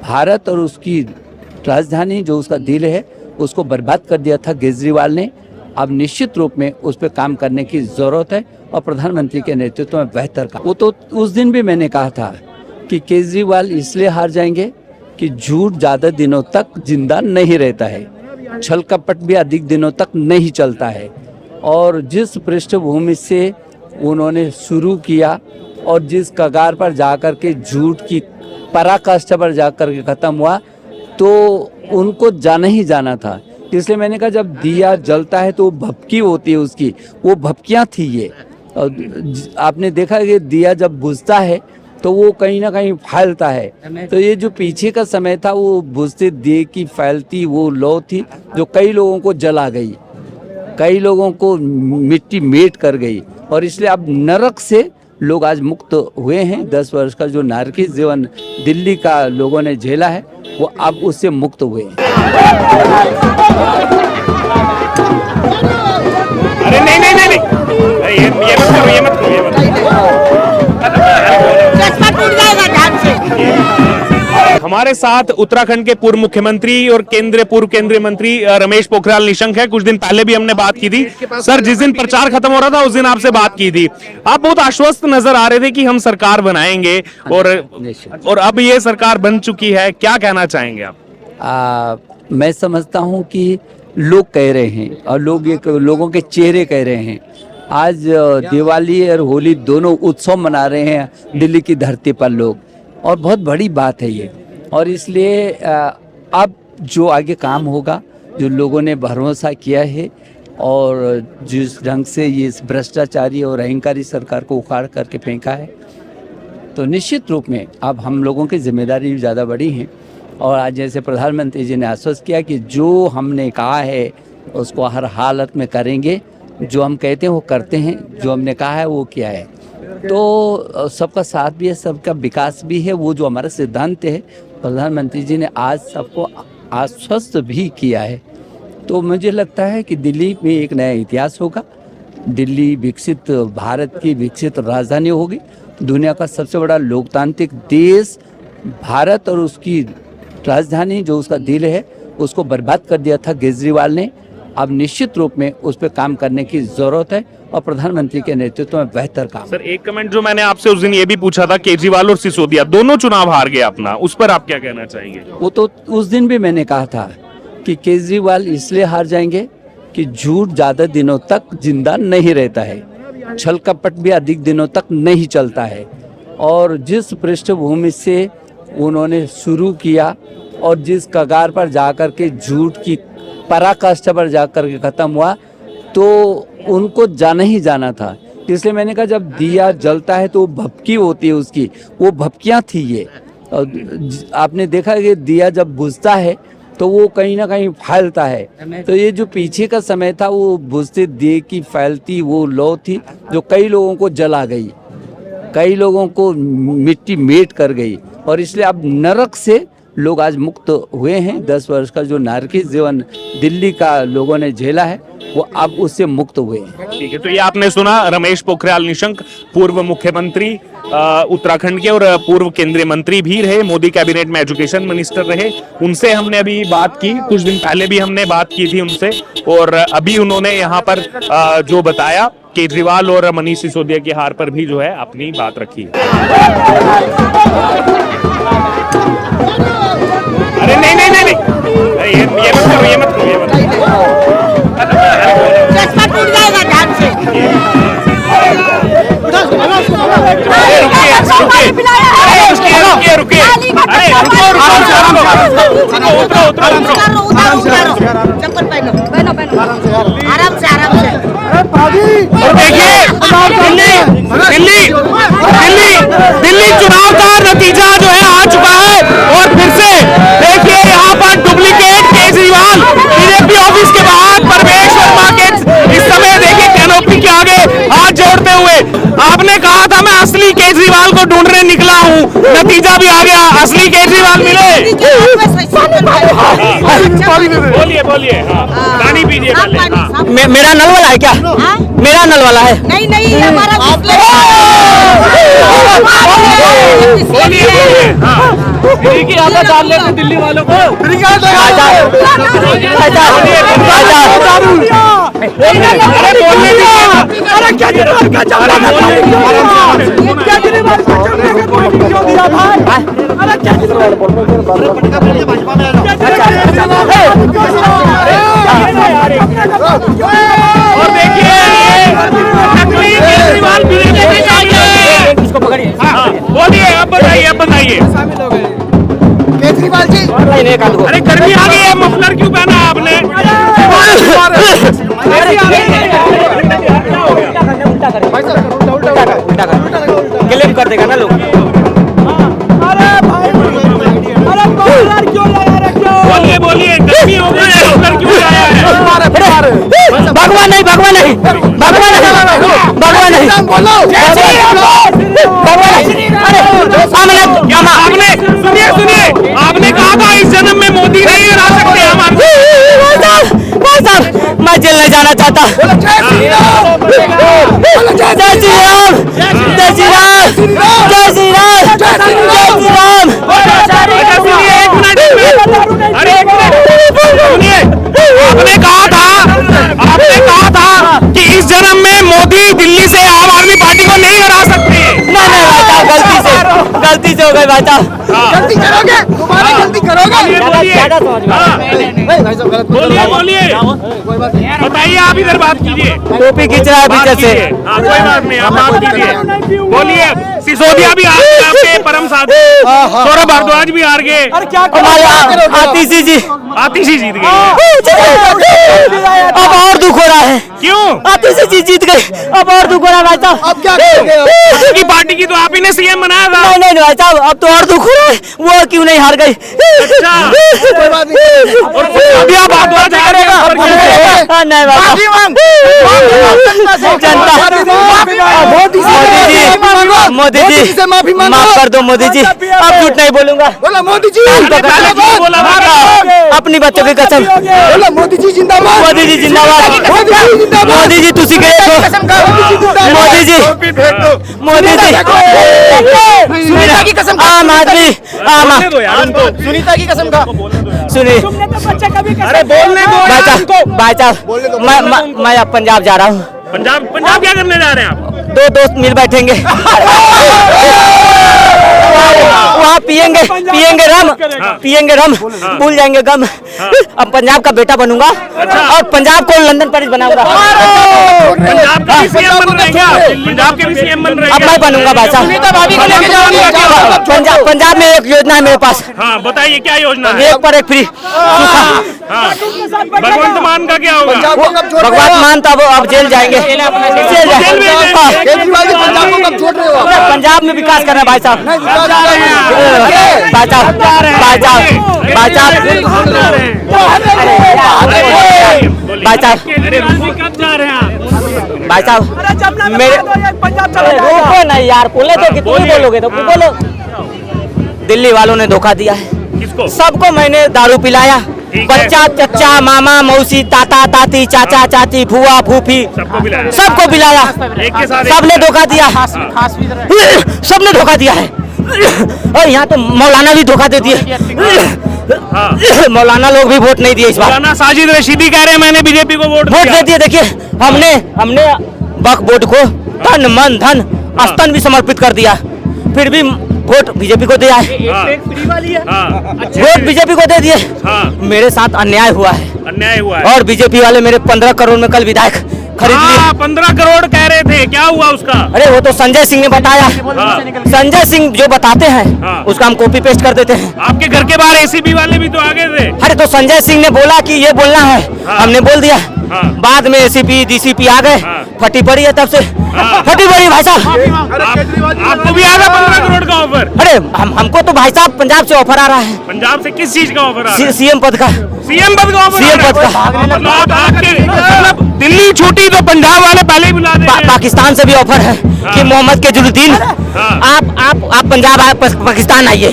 भारत और उसकी राजधानी जो उसका दिल है उसको बर्बाद कर दिया था केजरीवाल ने। अब निश्चित रूप में उस पर काम करने की ज़रूरत है और प्रधानमंत्री के नेतृत्व में बेहतर काम। वो तो उस दिन भी मैंने कहा था कि केजरीवाल इसलिए हार जाएंगे कि झूठ ज़्यादा दिनों तक जिंदा नहीं रहता है, छल कपट भी अधिक दिनों तक नहीं चलता है। और जिस पृष्ठभूमि से उन्होंने शुरू किया और जिस कगार पर जाकर के झूठ की पराकाष्ठा पर जाकर के ख़त्म हुआ, तो उनको जाना ही जाना था। इसलिए मैंने कहा जब दिया जलता है तो वो भभकी होती है उसकी, वो भभकियाँ थी ये। और आपने देखा कि दिया जब बुझता है तो वो कहीं ना कहीं फैलता है। तो ये जो पीछे का समय था वो बुझते दिए की फैलती वो लौ थी जो कई लोगों को जला गई, कई लोगों को मिट्टी मेट कर गई। और इसलिए अब नरक से लोग आज मुक्त हुए हैं। 10 वर्ष का जो नारकी जीवन दिल्ली का लोगों ने झेला है वो अब उससे मुक्त हुए हैं। अरे नहीं नहीं नहीं, नहीं। ये मत करो, ये मत करो, ये मत करो। हमारे साथ उत्तराखंड के पूर्व मुख्यमंत्री और पूर्व केंद्रीय मंत्री रमेश पोखरियाल निशंक है। कुछ दिन पहले भी हमने बात की थी। सर, जिस दिन प्रचार खत्म हो रहा था उस दिन आपसे बात की थी। आप बहुत आश्वस्त नजर आ रहे थे कि हम सरकार बनाएंगे और अब ये सरकार बन चुकी है। क्या कहना चाहेंगे आप? मैं समझता हूँ कि लोग कह रहे हैं और लोगों के चेहरे कह रहे हैं। आज दिवाली और होली दोनों उत्सव मना रहे हैं दिल्ली की धरती पर लोग, और बहुत बड़ी बात है ये। और इसलिए अब जो आगे काम होगा, जो लोगों ने भरोसा किया है और जिस ढंग से ये भ्रष्टाचारी और अहंकारी सरकार को उखाड़ करके फेंका है, तो निश्चित रूप में अब हम लोगों की जिम्मेदारी ज़्यादा बड़ी है। और आज जैसे प्रधानमंत्री जी ने आश्वस्त किया कि जो हमने कहा है उसको हर हालत में करेंगे, जो हम कहते हैं वो करते हैं, जो हमने कहा है वो किया है। तो सबका साथ भी है, सबका विकास भी है, वो जो हमारा सिद्धांत है प्रधानमंत्री जी ने आज सबको आश्वस्त भी किया है। तो मुझे लगता है कि दिल्ली में एक नया इतिहास होगा। दिल्ली विकसित भारत की विकसित राजधानी होगी, दुनिया का सबसे बड़ा लोकतांत्रिक देश। भारत और उसकी राजधानी जो उसका दिल है उसको बर्बाद कर दिया था केजरीवाल ने। अब निश्चित रूप में उस पर काम करने की ज़रूरत है और प्रधानमंत्री के नेतृत्व में बेहतर काम। सर, एक कमेंट जो मैंने आपसे उस दिन ये भी पूछा था, केजरीवाल और सिसोदिया दोनों चुनाव हार गए अपना, उस पर आप क्या कहना चाहेंगे? वो तो उस दिन भी मैंने कहा था कि केजरीवाल इसलिए हार जाएंगे कि झूठ ज़्यादा दिनों तक जिंदा नहीं रहता है, छल कपट भी अधिक दिनों तक नहीं चलता है। और जिस पृष्ठभूमि से उन्होंने शुरू किया और जिस कगार पर जाकर के झूठ की पराकाष्ठा पर जाकर के ख़त्म हुआ, तो उनको जाना ही जाना था। इसलिए मैंने कहा जब दिया जलता है तो वो भभकी होती है उसकी, वो भभकियाँ थी ये। और आपने देखा कि दिया जब बुझता है तो वो कहीं ना कहीं फैलता है। तो ये जो पीछे का समय था वो बुझते दिए की फैलती वो लौ थी जो कई लोगों को जला गई, कई लोगों को मिट्टी मेट कर गई। और इसलिए अब नरक से लोग आज मुक्त हुए हैं। 10 वर्ष का जो नारकी जीवन दिल्ली का लोगों ने झेला है वो अब उससे मुक्त हुए हैं। ठीक है, तो ये आपने सुना रमेश पोखरियाल निशंक, पूर्व मुख्यमंत्री उत्तराखंड के और पूर्व केंद्रीय मंत्री भी रहे, मोदी कैबिनेट में एजुकेशन मिनिस्टर रहे। उनसे हमने अभी बात की, कुछ दिन पहले भी हमने बात की थी उनसे, और अभी उन्होंने यहाँ पर जो बताया केजरीवाल और मनीष सिसोदिया की हार पर भी जो है अपनी बात रखी है। अरे नहीं नहीं नहीं, नहीं। ये मत करो, ये मत करो, ये मत करो। चश्मा टूट जाएगा ध्यान से। रुकिए। अरे चप्पल पहनो आराम से। और देखिए दिल्ली चुनाव का नतीजा जो है आ चुका है। और फिर से देखिए यहाँ पर डुप्लीकेट केजरीवाल बीजेपी ऑफिस के बाहर परवेश वर्मा के इस समय देखिए कैनोपी के आगे हाथ जोड़ते हुए। आपने कहा था मैं असली केजरीवाल को ढूंढने निकला हूँ, नतीजा भी आ गया, असली केजरीवाल मिले। बोलिए हाँ, पानी पीजिए। मेरा नल वाला है क्या? मेरा नल वाला है। नहीं नहीं हमारा फ्री की आदत डाल लेते दिल्ली वालों को। अरे बोलने दीजिए। अरे केजरीवाल का और देखिए नकली केजरीवाल बीजेपी चाहिए। इसको पकड़िए। हाँ, बोलिए अब बताइए केजरीवाल जी अरे गर्मी आ गई है, मफलर क्यों पहना है आपने? क्लेम कर देगा ना लोग। बोलिए गर्मी हो गई है, मफलर क्यों लाया है? भगवान नहीं भगवान नहीं भगवान नहीं भगवान नहीं सुनिए आपने कहा था इस जन्म में मोदी नहीं हरा सकते हम। भाई साहब मैं जेल नहीं जाना चाहता। जय श्री राम जय श्री राम जय श्री राम जय श्री राम। अरे एक मिनट सुनिए, आपने कहा था कि इस जन्म में मोदी दिल्ली से आम आदमी पार्टी को नहीं हरा सकते। नहीं भाई साहब गलती से हो गई भाई साहब। गलती करोगे दोबारा गलती करोगे। ज्यादा समझ में बोलिए बताइए, आप इधर बात कीजिए। टोपी खींच रहा है पीछे से। हाँ कोई बात नहीं, आप बात कीजिए। बोलिए सिसोदिया भी हार गए, आपके परम साथी सौरभ भारद्वाज भी हार गए। हमारे आतिशी जी जीत गई। अब और दुख हो रहा है। क्यों? आतिशी जी जीत गए, अब और दुख हो रहा है भाई साहब। अब क्या करोगे? आपकी पार्टी की तो आप ही ने सीएम बनाया था। नहीं भाई साहब अब तो और दुख हो रहा है, वो क्यों नहीं हार गई। अच्छा कोई बात नहीं। और सिसोदिया भारद्वाज हारेगा। नहीं भाई मोदी जी से माफी मांगो। माफ कर दो मोदी जी, अब झूठ नहीं बोलूंगा। बोला मोदी जी पहले क्यों बोला था? अपनी बच्चों की कसम। बोला मोदी जी जिंदाबाद। मोदी जी जिंदाबाद। मोदी जी जिंदाबाद। मोदी जी तुसी गए मोदी जी मोदी जी सुनीता की कसम खा। आम आदमी आम बोलने दो यार उनको। सुनीता की कसम खा। सुनिए अरे बोलने दो यार। भाई साहब मैं अब पंजाब जा रहा हूँ। पंजाब क्या करने जा रहे हैं आप? दो दोस्त मिल बैठेंगे वहाँ पियेंगे रम भूल जाएंगे गम। अब पंजाब का बेटा बनूंगा और पंजाब को लंदन पेरिस बनाऊंगा। पंजाब के भी सीएम बन रहे हैं क्या? पंजाब के भी सीएम बन रहे हैं अब क्या? मैं बनूंगा भाई साहब। पंजाब में एक योजना है मेरे पास, हाँ बताइए क्या योजना है? एक पर एक फ्री। हाँ भगवंत मान का क्या होगा? भगवान मान तो अब जेल जाएंगे। जेल में हाँ। केजरीवाल जी पंजाब को कब छोड़ रहे हो आप? पंजाब में विकास करना है भाई साहब। कब जा रहे हैं आप? भाई साहब मेरे रुको नहीं यार, बोले तो कि तुम बोलोगे तो बोलो। दिल्ली वालों ने धोखा दिया है किसको? सबको। मैंने दारू पिलाया, ठीक है। बच्चा चच्चा मामा मौसी ताता ताती चाचा चाची फुआ फूफी सबको पिलाया। एक के साथ सबने धोखा दिया, सबने धोखा दिया है। और यहाँ तो मौलाना भी धोखा दे दिए। मौलाना लोग भी वोट नहीं दिए इस बार। मौलाना साजिद रशीदी कह रहे हैं मैंने बीजेपी को वोट दे दिए। देखिए हमने बक बोर्ड को तन मन धन स्तन भी समर्पित कर दिया, फिर भी वोट बीजेपी को दिया है। वोट बीजेपी को दे दिए। मेरे साथ अन्याय हुआ है और बीजेपी वाले मेरे 15 करोड़ में कल विधायक खरीद लिए। 15 करोड़ कह रहे थे, क्या हुआ उसका? अरे वो तो संजय सिंह ने बताया। संजय सिंह जो बताते हैं उसका हम कॉपी पेस्ट कर देते हैं। आपके घर के बाहर एसीबी वाले भी तो आगे थे। अरे तो संजय सिंह ने बोला कि ये बोलना है, हमने बोल दिया। बाद में एसीपी डीसीपी आ गए, फटी पड़ी है तब से। फटी पड़ी भाई साहब। आपको भी आ रहा 15 करोड़ का ऑफर? अरे हमको तो भाई साहब पंजाब से ऑफर आ रहा है। पंजाब से किस चीज का ऑफर आ रहा है? सीएम पद का। सीएम पद का ऑफर? सीएम पद का। मतलब दिल्ली छूटी तो पंजाब वाले पहले ही बुला दे। पाकिस्तान से भी ऑफर है कि मोहम्मद केजरीवाल आप पंजाब पाकिस्तान आइए।